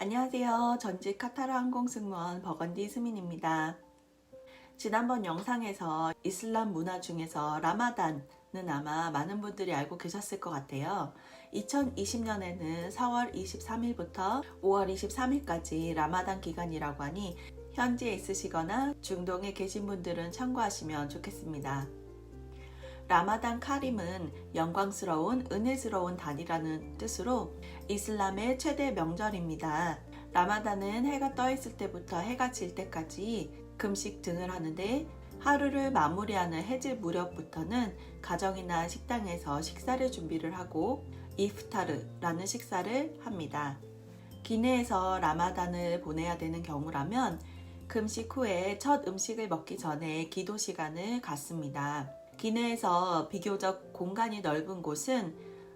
안녕하세요. 전직 카타르 항공승무원 버건디 스민입니다. 지난번 영상에서 이슬람 문화 중에서 라마단은 아마 많은 분들이 알고 계셨을 것 같아요. 2020년에는 4월 23일부터 5월 23일까지 라마단 기간이라고 하니 현지에 있으시거나 중동에 계신 분들은 참고하시면 좋겠습니다. 라마단 카림은 영광스러운 은혜스러운 달이라는 뜻으로 이슬람의 최대 명절입니다. 라마단은 해가 떠 있을 때부터 해가 질 때까지 금식 등을 하는데 하루를 마무리하는 해질 무렵부터는 가정이나 식당에서 식사를 준비를 하고 이프타르라는 식사를 합니다. 기내에서 라마단을 보내야 되는 경우라면 금식 후에 첫 음식을 먹기 전에 기도 시간을 갖습니다. 기내에서 비교적 공간이 넓은 곳은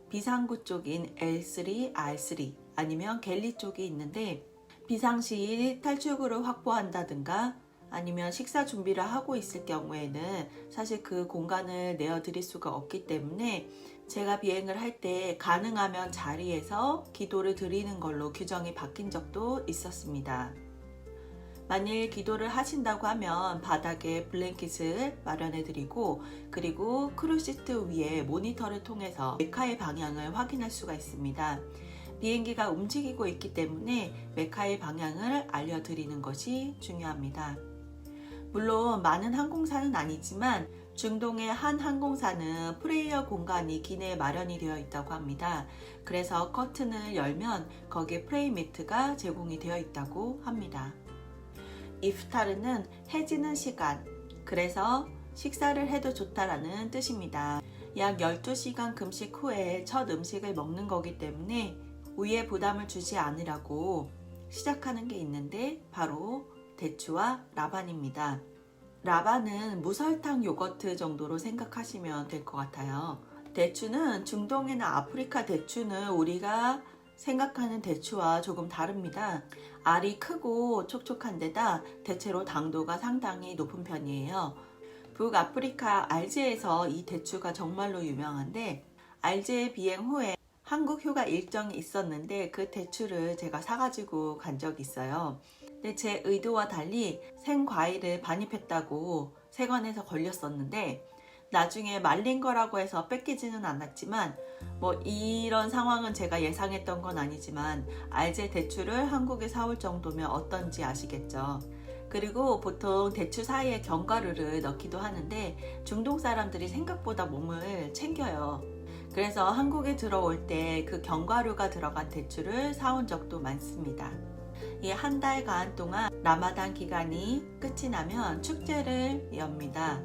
비상구 쪽인 L3, R3 아니면 갤리 쪽이 있는데 비상시 탈출구를 확보한다든가 아니면 식사 준비를 하고 있을 경우에는 사실 그 공간을 내어드릴 수가 없기 때문에 제가 비행을 할 때 가능하면 자리에서 기도를 드리는 걸로 규정이 바뀐 적도 있었습니다. 만일 기도를 하신다고 하면 바닥에 블랭킷을 마련해 드리고 그리고 크루시트 위에 모니터를 통해서 메카의 방향을 확인할 수가 있습니다. 비행기가 움직이고 있기 때문에 메카의 방향을 알려드리는 것이 중요합니다. 물론 많은 항공사는 아니지만 중동의 한 항공사는 프레이어 공간이 기내에 마련이 되어 있다고 합니다. 그래서 커튼을 열면 거기에 프레이 매트가 제공이 되어 있다고 합니다. 이프타르는 해지는 시간, 그래서 식사를 해도 좋다라는 뜻입니다. 약 12시간 금식 후에 첫 음식을 먹는 거기 때문에 위에 부담을 주지 않으라고 시작하는 게 있는데 바로 대추와 라반입니다. 라반은 무설탕 요거트 정도로 생각하시면 될 것 같아요. 대추는 중동이나 아프리카 대추는 우리가 생각하는 대추와 조금 다릅니다. 알이 크고 촉촉한 데다 대체로 당도가 상당히 높은 편이에요. 북아프리카 알제에서 이 대추가 정말로 유명한데 알제 비행 후에 한국 휴가 일정이 있었는데 그 대추를 제가 사가지고 간 적이 있어요. 근데 제 의도와 달리 생과일을 반입했다고 세관에서 걸렸었는데 나중에 말린 거라고 해서 뺏기지는 않았지만 이런 상황은 제가 예상했던 건 아니지만 알제 대추를 한국에 사올 정도면 어떤지 아시겠죠. 그리고 보통 대추 사이에 견과류를 넣기도 하는데 중동 사람들이 생각보다 몸을 챙겨요. 그래서 한국에 들어올 때 그 견과류가 들어간 대추를 사온 적도 많습니다. 이 한 달간 동안 라마단 기간이 끝이 나면 축제를 엽니다.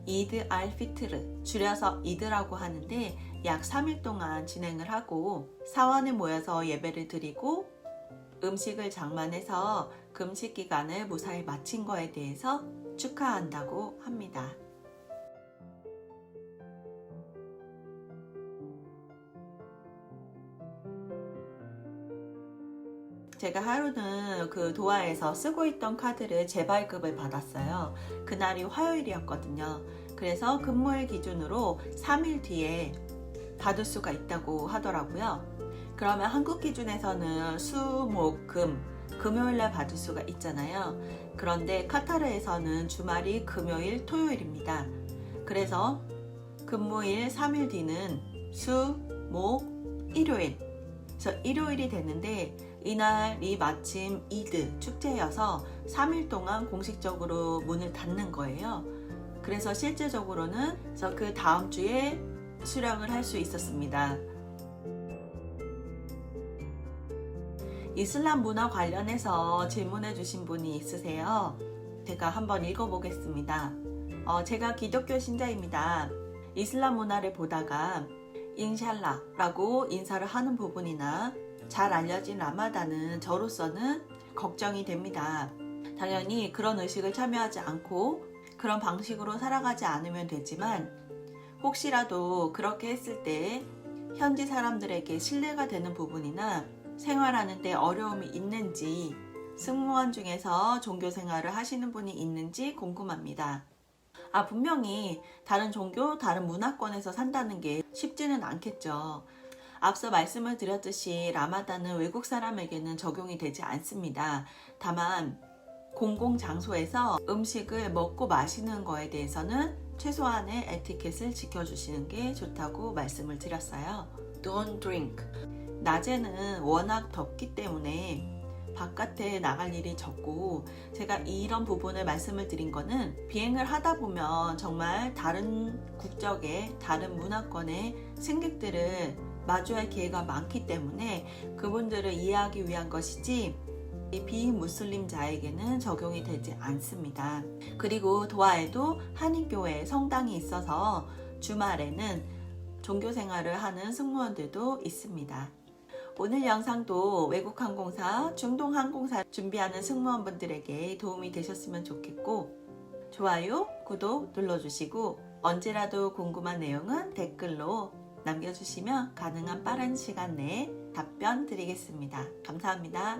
이드 알피트르, 줄여서 이드라고 하는데 약 3일 동안 진행을 하고 사원에 모여서 예배를 드리고 음식을 장만해서 금식 기간을 무사히 마친 거에 대해서 축하한다고 합니다. 제가 하루는 그 도하에서 쓰고 있던 카드를 재발급을 받았어요. 그날이 화요일이었거든요. 그래서 근무일 기준으로 3일 뒤에 받을 수가 있다고 하더라고요. 그러면 한국 기준에서는 수, 목, 금요일날 받을 수가 있잖아요. 그런데 카타르에서는 주말이 금요일, 토요일입니다. 그래서 근무일 3일 뒤는 수, 목, 일요일. 그래서 일요일이 됐는데 이날이 마침 이드 축제여서 3일 동안 공식적으로 문을 닫는 거예요. 그래서 실제적으로는 그 다음 주에 수령을 할 수 있었습니다. 이슬람 문화 관련해서 질문해 주신 분이 있으세요. 제가 한번 읽어보겠습니다. 제가 기독교 신자입니다. 이슬람 문화를 보다가 인샬라라고 인사를 하는 부분이나 잘 알려진 라마단은 저로서는 걱정이 됩니다. 당연히 그런 의식을 참여하지 않고 그런 방식으로 살아가지 않으면 되지만 혹시라도 그렇게 했을 때 현지 사람들에게 신뢰가 되는 부분이나 생활하는 데 어려움이 있는지 승무원 중에서 종교 생활을 하시는 분이 있는지 궁금합니다. 분명히 다른 종교, 다른 문화권에서 산다는 게 쉽지는 않겠죠. 앞서 말씀을 드렸듯이 라마단은 외국 사람에게는 적용이 되지 않습니다. 다만 공공장소에서 음식을 먹고 마시는 거에 대해서는 최소한의 에티켓을 지켜주시는 게 좋다고 말씀을 드렸어요. Don't drink. 낮에는 워낙 덥기 때문에 바깥에 나갈 일이 적고, 제가 이런 부분을 말씀을 드린 거는 비행을 하다 보면 정말 다른 국적의 다른 문화권의 승객들을 마주할 기회가 많기 때문에 그분들을 이해하기 위한 것이지 비무슬림자에게는 적용이 되지 않습니다. 그리고 도하에도 한인교회 성당이 있어서 주말에는 종교 생활을 하는 승무원들도 있습니다. 오늘 영상도 외국 항공사, 중동 항공사 준비하는 승무원분들에게 도움이 되셨으면 좋겠고, 좋아요, 구독 눌러주시고 언제라도 궁금한 내용은 댓글로 남겨주시면 가능한 빠른 시간 내에 답변 드리겠습니다. 감사합니다.